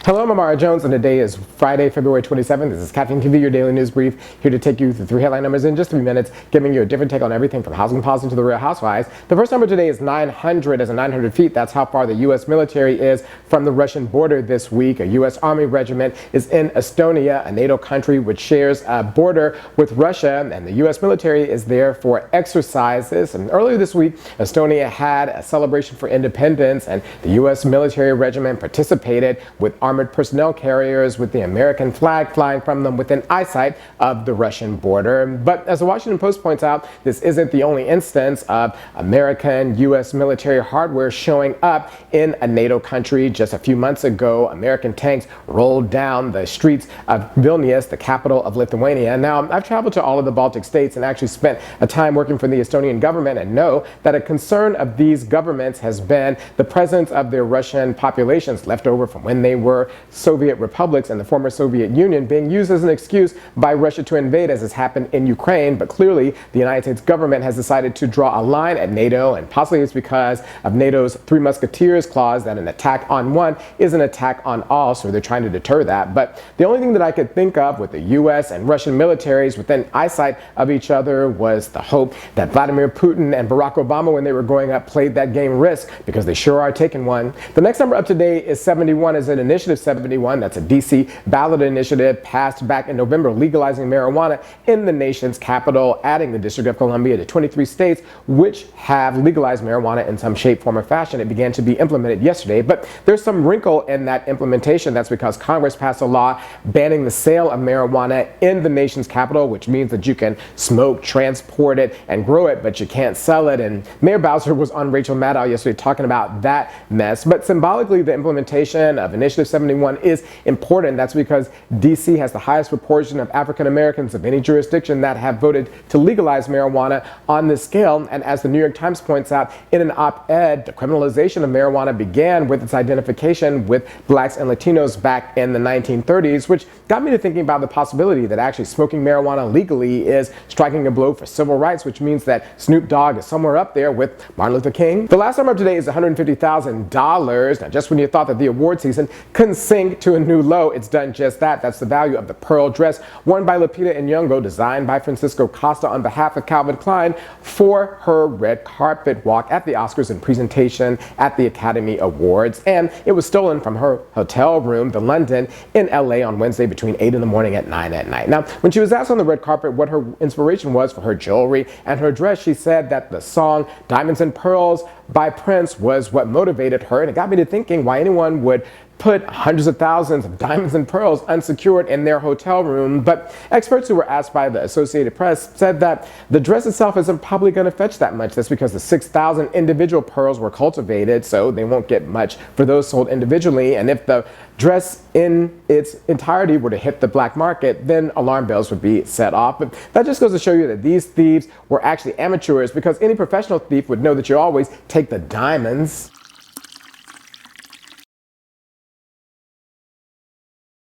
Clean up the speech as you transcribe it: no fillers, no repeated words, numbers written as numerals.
Hello, I'm Amara Jones, and today is Friday, February 27th. This is Caffeine TV, your daily news brief, here to take you through 3 headline numbers in just 3 minutes, giving you a different take on everything from housing policy to the Real Housewives. The first number today is 900, as in 900 feet. That's how far the U.S. military is from the Russian border this week. A U.S. Army regiment is in Estonia, a NATO country which shares a border with Russia, and the U.S. military is there for exercises. And earlier this week, Estonia had a celebration for independence, and the U.S. military regiment participated with armored personnel carriers with the American flag flying from them within eyesight of the Russian border. But as the Washington Post points out, this isn't the only instance of American U.S. military hardware showing up in a NATO country. Just a few months ago, American tanks rolled down the streets of Vilnius, the capital of Lithuania. Now, I've traveled to all of the Baltic states and actually spent a time working for the Estonian government, and know that a concern of these governments has been the presence of their Russian populations left over from when they were Soviet republics and the former Soviet Union being used as an excuse by Russia to invade, as has happened in Ukraine. But clearly, the United States government has decided to draw a line at NATO, and possibly it's because of NATO's Three Musketeers clause that an attack on one is an attack on all, so they're trying to deter that. But the only thing that I could think of with the U.S. and Russian militaries within eyesight of each other was the hope that Vladimir Putin and Barack Obama, when they were growing up, played that game Risk, because they sure are taking one. The next number up today is 71, is an Initiative 71. That's a D.C. ballot initiative passed back in November, legalizing marijuana in the nation's capital, adding the District of Columbia to 23 states which have legalized marijuana in some shape, form, or fashion. It began to be implemented yesterday, but there's some wrinkle in that implementation. That's because Congress passed a law banning the sale of marijuana in the nation's capital, which means that you can smoke, transport it, and grow it, but you can't sell it. And Mayor Bowser was on Rachel Maddow yesterday talking about that mess. But symbolically, the implementation of Initiative 71 is important. That's because D.C. has the highest proportion of African Americans of any jurisdiction that have voted to legalize marijuana on this scale. And as the New York Times points out in an op-ed, the criminalization of marijuana began with its identification with blacks and Latinos back in the 1930s, which got me to thinking about the possibility that actually smoking marijuana legally is striking a blow for civil rights, which means that Snoop Dogg is somewhere up there with Martin Luther King. The last number of today is $150,000. Now, just when you thought that the award season couldn't sink to a new low, it's done just that. That's the value of the pearl dress worn by Lupita Dress, designed by Francisco Costa on behalf of Calvin Klein for her red carpet walk at the Oscars and presentation at the Academy Awards. And it was stolen from her hotel room, the London, in LA on Wednesday between 8 in the morning and 9 at night. Now, when she was asked on the red carpet what her inspiration was for her jewelry and her dress, she said that the song Diamonds and Pearls by Prince was what motivated her. And it got me to thinking why anyone would put hundreds of thousands of diamonds and pearls unsecured in their hotel room. But experts who were asked by the Associated Press said that the dress itself isn't probably going to fetch that much. That's because the 6,000 individual pearls were cultivated, so they won't get much for those sold individually. And if the dress in its entirety were to hit the black market, then alarm bells would be set off. But that just goes to show you that these thieves were actually amateurs, because any professional thief would know that you always take the diamonds